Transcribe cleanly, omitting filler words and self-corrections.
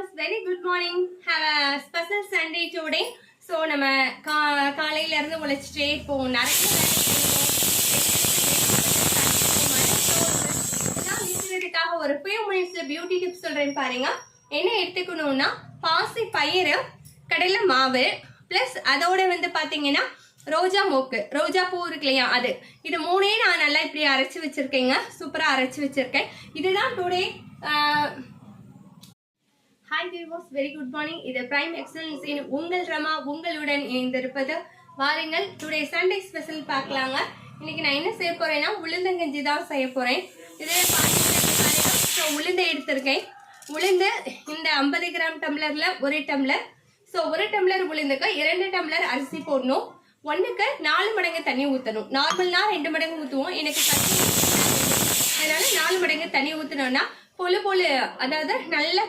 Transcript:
viewers, very good morning. Have a special Sunday today. So நம்ம காலையில இருந்து உழைச்சிட்டே இப்போ நிறைய வேலைகளுக்காக ஒரு few minutes பியூட்டி டிப்ஸ் சொல்றேன் பாருங்க. என்ன எடுத்துக்கணும்னா பாசி பயிறு, கடலை மாவு பிளஸ் அதோட வந்து பாத்தீங்கன்னா ரோஜா மோக்கு, ரோஜா பூ இருக்கு இல்லையா அது, இது மூணே நான் நல்லா இப்படி அரைச்சு வச்சிருக்கேங்க. சூப்பரா அரைச்சு வச்சிருக்கேன். இதுதான் today. Hi viewers, very good morning. இது பிரைம் எக்ஸலன்ஸ் இன் உங்கள் ரமா உங்களுடன் இணைந்திருப்பது. வாருங்கள், டுடே சண்டே ஸ்பெஷல் பார்க்கலாங்க. இன்னைக்கு நான் என்ன செய்ய போறேன்னா உளுந்தங்கஞ்சி தான் செய்ய போறேன். இதில் ஸோ உளுந்து எடுத்திருக்கேன். உளுந்து இந்த 50 கிராம் டம்ளர்ல 1 டம்ளர். ஸோ 1 டம்ளர் உளுந்துக்கு 2 டம்ளர் அரிசி போடணும். 1க்கு 4 மடங்கு தண்ணி ஊற்றணும். நார்மல்னா 2 மடங்கு ஊற்றுவோம். எனக்கு தண்ணி அதனால 4 மடங்கு தண்ணி ஊற்றினோம்னா பொழு பொழு, அதாவது நல்ல